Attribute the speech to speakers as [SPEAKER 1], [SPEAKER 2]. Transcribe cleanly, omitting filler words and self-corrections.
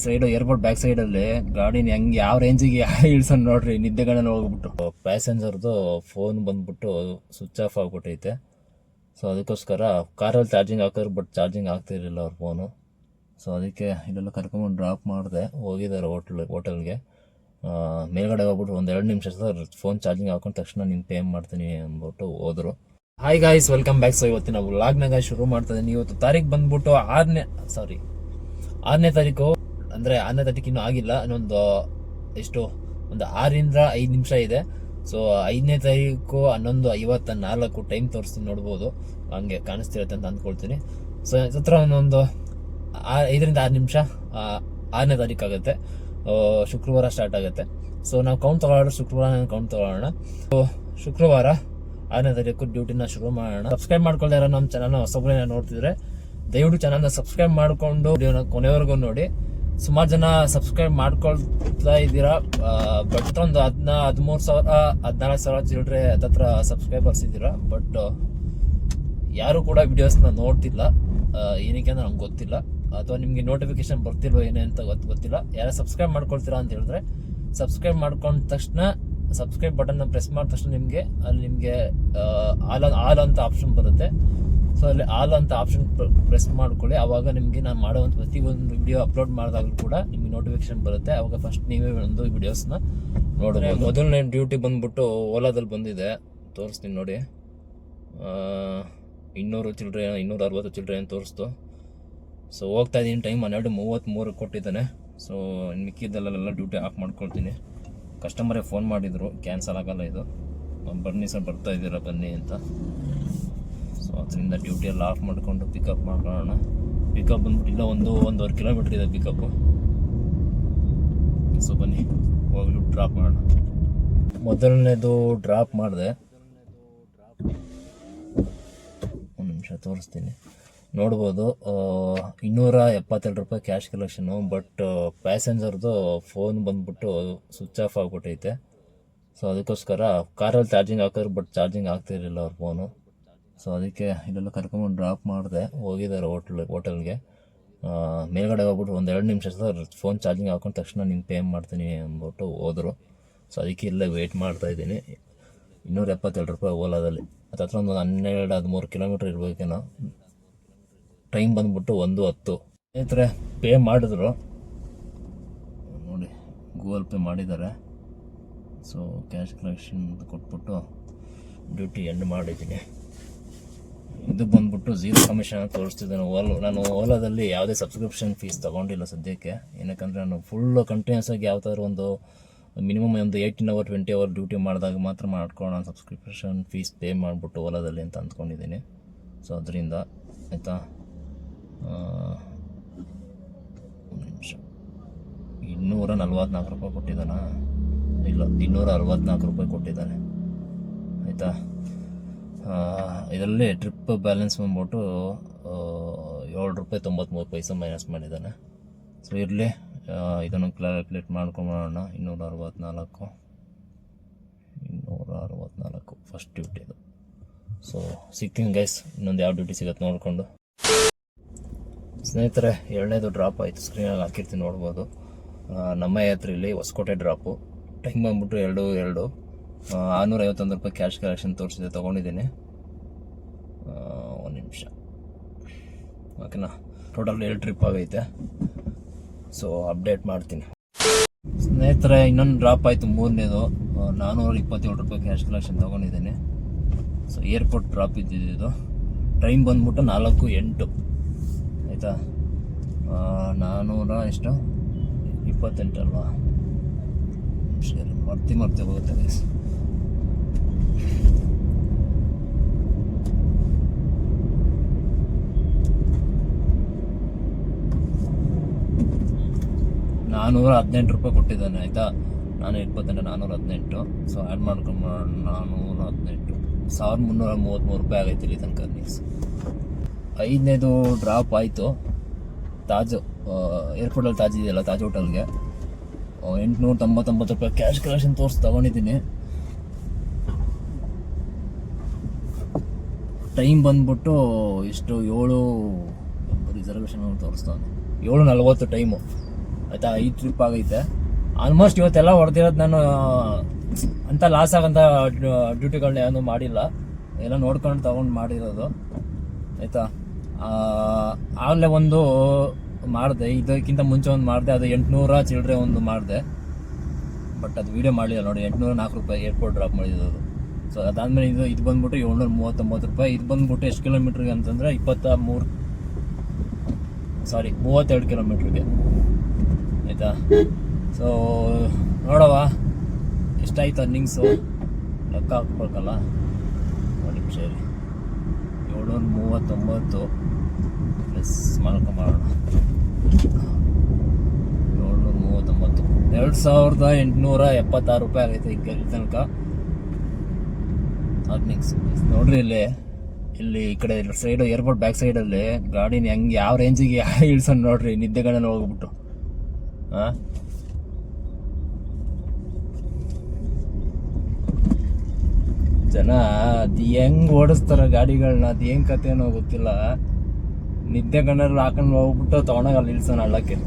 [SPEAKER 1] Side airport back ಸೈಡಲ್ಲಿ ಗಾಡಿನ ಹೆಂಗೆ ಯಾವ ರೇಂಜಿಗೆ ಇಳ್ಸನ್ ನೋಡ್ರಿ, ನಿದ್ದೆಗಳನ್ನ ಹೋಗ್ಬಿಟ್ಟು. ಪ್ಯಾಸೆಂಜರ್ದು ಫೋನ್ ಬಂದ್ಬಿಟ್ಟು ಸ್ವಿಚ್ ಆಫ್ ಆಗ್ಬಿಟ್ಟೈತೆ. ಸೊ ಅದಕ್ಕೋಸ್ಕರ ಕಾರಲ್ಲಿ ಚಾರ್ಜಿಂಗ್ ಹಾಕಿದ್ರು, ಬಟ್ ಚಾರ್ಜಿಂಗ್ ಆಗ್ತಿರಲಿಲ್ಲ ಅವ್ರ ಫೋನು. ಸೊ ಅದಕ್ಕೆ ಇಲ್ಲೆಲ್ಲ ಕರ್ಕೊಂಬಂದು ಡ್ರಾಪ್ ಮಾಡಿದೆ. ಹೋಗಿದ್ದಾರೆ ಹೋಟೆಲ್ಗೆ. ಮೇಲ್ಗಡೆ ಹೋಗ್ಬಿಟ್ಟು ಒಂದು 2 ನಿಮಿಷ ಫೋನ್ ಚಾರ್ಜಿಂಗ್ ಹಾಕೊಂಡ ತಕ್ಷಣ ನೀನು ಪೇ ಮಾಡ್ತೀನಿ ಅಂದ್ಬಿಟ್ಟು ಹೋದರು. Hi guys, welcome back. So ಇವತ್ತಿನ ವ್ಲಾಗ್ನಾಗ ಶುರು ಮಾಡ್ತಾ ಇದ್ದೀನಿ. ಇವತ್ತು ತಾರೀಕು ಬಂದ್ಬಿಟ್ಟು 6ನೇ ತಾರೀಕು, ಅಂದರೆ 6ನೇ ತಾರೀಕು ಇನ್ನೂ ಆಗಿಲ್ಲ. ಇನ್ನೊಂದು ಒಂದು 6ರಿಂದ 5 ನಿಮಿಷ ಇದೆ. ಸೊ 5ನೇ ತಾರೀಕು 11:54 ಟೈಮ್ ತೋರಿಸ್ತೀನಿ, ನೋಡ್ಬೋದು. ಹಂಗೆ ಕಾಣಿಸ್ತಿರುತ್ತೆ ಅಂತ ಅಂದ್ಕೊಳ್ತೀನಿ. ಸೊ ಹತ್ರ ಒಂದು 5ರಿಂದ 6 ನಿಮಿಷ 6ನೇ ತಾರೀಕು ಆಗುತ್ತೆ. ಶುಕ್ರವಾರ ಸ್ಟಾರ್ಟ್ ಆಗುತ್ತೆ. ಸೊ ನಾವು ಕೌಂಟ್ ತಗೊಳ್ಳೋಣ, ಶುಕ್ರವಾರ 6ನೇ ತಾರೀಕು ಡ್ಯೂಟಿನ ಶುರು ಮಾಡೋಣ. ಸಬ್ಸ್ಕ್ರೈಬ್ ಮಾಡ್ಕೊಳ್ತಾ ಇರೋ ನಮ್ಮ ಚಾನಲ್ನ ಹೊಸಬ್ರನ್ನ ನೋಡ್ತಿದ್ರೆ ದಯವಿಟ್ಟು ಚಾನಲ್ನ ಸಬ್ಸ್ಕ್ರೈಬ್ ಮಾಡಿಕೊಂಡು ಕೊನೆವರೆಗೂ ನೋಡಿ. ಸುಮಾರು ಜನ ಸಬ್ಸ್ಕ್ರೈಬ್ ಮಾಡ್ಕೊಳ್ತಾ ಇದ್ದೀರಾ, ಬಟ್ ಒಂದು 13,000-14,000 ಚಿಲ್ಲರೆ ಹತ್ರ ಸಬ್ಸ್ಕ್ರೈಬರ್ಸ್ ಇದ್ದೀರಾ. ಬಟ್ ಯಾರು ಕೂಡ ವಿಡಿಯೋಸ್ನ ನೋಡ್ತಿಲ್ಲ. ಏನಕ್ಕೆ ಅಂದ್ರೆ ನಮ್ಗೆ ಗೊತ್ತಿಲ್ಲ, ಅಥವಾ ನಿಮಗೆ ನೋಟಿಫಿಕೇಶನ್ ಬರ್ತಿಲ್ವೋ ಏನೇ ಅಂತ ಗೊತ್ತಿಲ್ಲ. ಯಾರು ಸಬ್ಸ್ಕ್ರೈಬ್ ಮಾಡ್ಕೊಳ್ತೀರಾ ಅಂತ ಹೇಳಿದ್ರೆ, ಸಬ್ಸ್ಕ್ರೈಬ್ ಮಾಡ್ಕೊಂಡ ತಕ್ಷಣ ಸಬ್ಸ್ಕ್ರೈಬ್ ಬಟನ್ನ ಪ್ರೆಸ್ ಮಾಡಿದ ತಕ್ಷಣ ನಿಮಗೆ ಆಲ್ ಅಂತ ಆಪ್ಷನ್ ಬರುತ್ತೆ. ಸೊ ಅಲ್ಲಿ ಆಲ್ ಅಂತ ಆಪ್ಷನ್ ಪ್ರೆಸ್ ಮಾಡ್ಕೊಳ್ಳಿ. ಆವಾಗ ನಿಮಗೆ ನಾನು ಮಾಡೋವಂಥ ಪ್ರತಿಯೊಂದು ವಿಡಿಯೋ ಅಪ್ಲೋಡ್ ಮಾಡಿದಾಗಲೂ ಕೂಡ ನಿಮಗೆ ನೋಟಿಫಿಕೇಶನ್ ಬರುತ್ತೆ. ಆವಾಗ ಫಸ್ಟ್ ನೀವೇ ಒಂದು ವಿಡಿಯೋಸ್ನ ನೋಡಿದ್ರೆ. ಮೊದಲನೇ ಡ್ಯೂಟಿ ಬಂದ್ಬಿಟ್ಟು ಓಲಾದಲ್ಲಿ ಬಂದಿದೆ, ತೋರಿಸ್ತೀನಿ ನೋಡಿ. 260 ಚಿಲ್ಲರೆ ಏನು ತೋರಿಸ್ತು. ಸೊ ಹೋಗ್ತಾ ಇದ್ದೀನಿ. ಟೈಮ್ 12:33 ಕೊಟ್ಟಿದ್ದಾನೆ. ಸೊ ಮಿಕ್ಕಿದ್ದಲ್ಲೆಲ್ಲ ಡ್ಯೂಟಿ ಆಫ್ ಮಾಡ್ಕೊಳ್ತೀನಿ. ಕಸ್ಟಮರೇ ಫೋನ್ ಮಾಡಿದರು, ಕ್ಯಾನ್ಸಲ್ ಆಗಲ್ಲ ಇದು, ಬನ್ನಿ ಸರ್ ಬರ್ತಾ ಇದ್ದೀರಾ ಬನ್ನಿ ಅಂತ. ಸೊ ಅದರಿಂದ ಡ್ಯೂಟಿ ಎಲ್ಲ ಆಫ್ ಮಾಡಿಕೊಂಡು ಪಿಕಪ್ ಮಾಡ್ಕೊಳ್ಳೋಣ. ಪಿಕಪ್ ಬಂದ್ಬಿಟ್ಟು ಇಲ್ಲ 1-1.5 ಕಿಲೋಮೀಟ್ರ್ ಇದೆ ಪಿಕಪ್ಪು. ಸೊ ಬನ್ನಿ ಹೋಗಿ ಡ್ರಾಪ್ ಮಾಡೋಣ. ಮೊದಲನೇದು ಡ್ರಾಪ್ ಮಾಡಿದೆ, ಒಂದು ನಿಮಿಷ ತೋರಿಸ್ತೀನಿ, ನೋಡ್ಬೋದು. 272 ರೂಪಾಯಿ ಕ್ಯಾಶ್ ಕಲೆಕ್ಷನು. ಬಟ್ ಪ್ಯಾಸೆಂಜರ್ದು ಫೋನ್ ಬಂದ್ಬಿಟ್ಟು ಸ್ವಿಚ್ ಆಫ್ ಆಗಿಬಿಟ್ಟೈತೆ. ಸೊ ಅದಕ್ಕೋಸ್ಕರ ಕಾರಲ್ಲಿ ಚಾರ್ಜಿಂಗ್ ಹಾಕಿದ್ರು, ಬಟ್ ಚಾರ್ಜಿಂಗ್ ಆಗ್ತಿರಲಿಲ್ಲ ಅವ್ರ ಫೋನು. ಸೊ ಅದಕ್ಕೆ ಇಲ್ಲೆಲ್ಲ ಕರ್ಕೊಂಬಂದು ಡ್ರಾಪ್ ಮಾಡಿದೆ. ಹೋಗಿದ್ದಾರೆ ಹೋಟೆಲ್ಗೆ. ಮೇಲ್ಗಡೆ ಹೋಗ್ಬಿಟ್ಟು ಒಂದು 2 ನಿಮಿಷ ಫೋನ್ ಚಾರ್ಜಿಂಗ್ ಹಾಕೊಂಡ ತಕ್ಷಣ ನೀನು ಪೇ ಮಾಡ್ತೀನಿ ಅಂದ್ಬಿಟ್ಟು ಹೋದರು. ಸೊ ಅದಕ್ಕೆ ಇಲ್ಲೇ ವೆಯ್ಟ್ ಮಾಡ್ತಾಯಿದ್ದೀನಿ. 272 ರೂಪಾಯಿ ಓಲಾದಲ್ಲಿ. ಹತ್ರ ಒಂದು 12-13 ಕಿಲೋಮೀಟ್ರ್ ಇರಬೇಕೇನೋ. ಟೈಮ್ ಬಂದ್ಬಿಟ್ಟು 1:10. ಸ್ನೇಹಿತರೆ ಪೇ ಮಾಡಿದ್ರು ನೋಡಿ, ಗೂಗಲ್ ಪೇ ಮಾಡಿದ್ದಾರೆ. ಸೊ ಕ್ಯಾಶ್ ಕಲೆಕ್ಷನ್ ಕೊಟ್ಬಿಟ್ಟು ಡ್ಯೂಟಿ ಎಂಡ್ ಮಾಡಿದ್ದೀನಿ. ಇದು ಬಂದ್ಬಿಟ್ಟು 0 ಕಮಿಷನ್ ತೋರಿಸ್ತಿದ್ದೇನೆ. ನಾನು ಓಲಾದಲ್ಲಿ ಯಾವುದೇ ಸಬ್ಸ್ಕ್ರಿಪ್ಷನ್ ಫೀಸ್ ತೊಗೊಂಡಿಲ್ಲ ಸದ್ಯಕ್ಕೆ. ಏನಕ್ಕಂದರೆ ನಾನು ಫುಲ್ ಕಂಟಿನ್ಯೂಸ್ ಆಗಿ ಯಾವ್ದಾದ್ರು ಒಂದು ಮಿನಿಮಮ್ ಒಂದು 18 ಅವರ್ 20 ಅವರ್ ಡ್ಯೂಟಿ ಮಾಡಿದಾಗ ಮಾತ್ರ ಮಾಡ್ಕೊಳ್ಳೋಣ ಸಬ್ಸ್ಕ್ರಿಪ್ಷನ್ ಫೀಸ್ ಪೇ ಮಾಡಿಬಿಟ್ಟು ಓಲಾದಲ್ಲಿ ಅಂತ ಅಂದ್ಕೊಂಡಿದ್ದೀನಿ. ಸೊ ಅದರಿಂದ ಆಯಿತಾ. ಒಂದು ನಿಮಿಷ, 244 ರೂಪಾಯಿ ಕೊಟ್ಟಿದ್ದಾನಾ? ಇಲ್ಲ, 264 ರೂಪಾಯಿ ಕೊಟ್ಟಿದ್ದಾನೆ ಆಯಿತಾ. ಇದರಲ್ಲಿ ಟ್ರಿಪ್ ಬ್ಯಾಲೆನ್ಸ್ ಬಂದ್ಬಿಟ್ಟು 7 ರೂಪಾಯಿ 93 ಪೈಸೆ ಮೈನಸ್ ಮಾಡಿದ್ದಾನೆ. ಸೊ ಇರಲಿ, ಇದನ್ನು ಕ್ಯಾಲ್ಕುಲೇಟ್ ಮಾಡ್ಕೊಂಬೋಣ. 264 ಫಸ್ಟ್ ಡ್ಯೂಟಿ ಇದು. ಸೊ ಸಿಗ್ತೀನಿ ಗೈಸ್, ಇನ್ನೊಂದು ಯಾವ ಡ್ಯೂಟಿ ಸಿಗುತ್ತೆ ನೋಡಿಕೊಂಡು. ಸ್ನೇಹಿತರೆ ಎರಡನೇದು ಡ್ರಾಪ್ ಆಯಿತು, ಸ್ಕ್ರೀನಲ್ಲಿ ಹಾಕಿರ್ತೀನಿ ನೋಡ್ಬೋದು. ನಮ್ಮ ಯಾತ್ರೆಯಲ್ಲಿ ಹೊಸಕೋಟೆ ಡ್ರಾಪು. ಟೈಮ್ ಬಂದ್ಬಿಟ್ಟು 2:02. 651 ರೂಪಾಯಿ ಕ್ಯಾಶ್ ಕಲೆಕ್ಷನ್ ತೋರಿಸಿದೆ, ತೊಗೊಂಡಿದ್ದೀನಿ. ಒಂದು ನಿಮಿಷ ಓಕೆನಾ. ಟೋಟಲ್ 2 ಟ್ರಿಪ್ ಆಗೈತೆ. ಸೊ ಅಪ್ಡೇಟ್ ಮಾಡ್ತೀನಿ ಸ್ನೇಹಿತರೆ. ಇನ್ನೊಂದು ಡ್ರಾಪ್ ಆಯಿತು, 3ನೇದು. 427 ರೂಪಾಯಿ ಕ್ಯಾಶ್ ಕಲೆಕ್ಷನ್ ತೊಗೊಂಡಿದ್ದೀನಿ. ಸೊ ಏರ್ಪೋರ್ಟ್ ಡ್ರಾಪ್ ಇದ್ದಿದ್ದು. ಟೈಮ್ ಬಂದ್ಬಿಟ್ಟು 4:08 ಆಯಿತಾ. 428 ಅಲ್ವಾ? ಸರಿ, ಮರ್ತಿ ಹೋಗುತ್ತೆ ಗೈಸ್. ₹418 ಕೊಟ್ಟಿದ್ದಾನೆ ಆಯಿತಾ. 418 ಸೊ ಆ್ಯಡ್ ಮಾಡ್ಕೊಂಡು 418 1333 ರೂಪಾಯಿ ಆಗೈತೆ ಇಲ್ಲಿ ತನಕ ಅರ್ನಿಂಗ್ಸ್. 5ನೇದು ಡ್ರಾಪ್ ಆಯಿತು. ತಾಜ್ ಏರ್ಪೋರ್ಟಲ್ಲಿ ತಾಜ್ ಇದೆಯಲ್ಲ, ತಾಜ್ ಹೋಟೆಲ್ಗೆ 899 ರೂಪಾಯಿ ಕ್ಯಾಶ್ ಕಲೆಕ್ಷನ್ ತೊಗೊಂಡಿದ್ದೀನಿ. ಟೈಮ್ ಬಂದ್ಬಿಟ್ಟು ಎಷ್ಟು 7 ರಿಸರ್ವೇಷನ್ ತೋರಿಸ್ತಾನೆ. 7:40 ಟೈಮು ಆಯಿತಾ. 5 ಟ್ರಿಪ್ ಆಗೈತೆ ಆಲ್ಮೋಸ್ಟ್. ಇವತ್ತೆಲ್ಲ ಹೊಡೆದಿರೋದು ನಾನು ಅಂತ ಲಾಸ್ ಆಗಂತ ಡ್ಯೂಟಿಗಳನ್ನ ಏನೂ ಮಾಡಿಲ್ಲ, ಎಲ್ಲ ನೋಡ್ಕೊಂಡು ತೊಗೊಂಡು ಮಾಡಿರೋದು ಆಯಿತಾ. ಆಗಲೇ ಒಂದು ಮಾಡಿದೆ, ಇದಕ್ಕಿಂತ ಮುಂಚೆ ಒಂದು ಮಾಡಿದೆ, ಅದು 800 ಚಿಲ್ಲರೆ ಒಂದು ಮಾಡಿದೆ, ಬಟ್ ಅದು ವೀಡಿಯೋ ಮಾಡಲಿಲ್ಲ ನೋಡಿ. 804 ರೂಪಾಯಿ ಏರ್ಪೋರ್ಟ್ ಡ್ರಾಪ್ ಮಾಡಿರೋದು. ಸೊ ಅದಾದಮೇಲೆ ಇದು ಬಂದ್ಬಿಟ್ಟು 739 ರೂಪಾಯಿ. ಇದು ಬಂದ್ಬಿಟ್ಟು ಎಷ್ಟು ಕಿಲೋಮೀಟ್ರಿಗೆ ಅಂತಂದರೆ 32 ಕಿಲೋಮೀಟ್ರಿಗೆ ಆಯಿತಾ. ಸೊ ನೋಡವ ಎಷ್ಟಾಯ್ತು ಅರ್ನಿಂಗ್ಸು ಲೆಕ್ಕ ಹಾಕ್ಬೇಕಲ್ಲ. ನೋಡಿ ಸರಿ 739 ಪ್ಲಸ್ ಮಾಡ್ಕೊಂಬರೋಣ. 739 2876 ರೂಪಾಯಿ ಆಗೈತೆ ಈಗ ಇಲ್ಲಿ ತನಕ ಅರ್ನಿಂಗ್ಸ್. ನೋಡ್ರಿ ಇಲ್ಲಿ ಈ ಕಡೆ ಸೈಡು ಏರ್ಪೋರ್ಟ್ ಬ್ಯಾಕ್ ಸೈಡಲ್ಲಿ ಗಾಡಿನ ಹೆಂಗೆ ಯಾವ ರೇಂಜಿಗೆ ಇಳ್ಸೋಣ ನೋಡ್ರಿ, ನಿದ್ದೆಗಳನ್ನ ಹೋಗ್ಬಿಟ್ಟು. ಹಾಂ ಜನ ಅದು ಹೆಂಗೆ ಓಡಿಸ್ತಾರ ಗಾಡಿಗಳನ್ನ, ಅದು ಹೆಂಗೆ ಕತೆ ಏನೋ ಗೊತ್ತಿಲ್ಲ. ನಿದ್ದೆ ಕಣ್ಣಲ್ಲಿ ಹಾಕೊಂಡು ಹೋಗ್ಬಿಟ್ಟು ತೊಗೊಂಡಾಗ ಅಲ್ಲಿ ಇಳ್ಸೋಣ ಹಳ್ಳಕ್ಕೆ.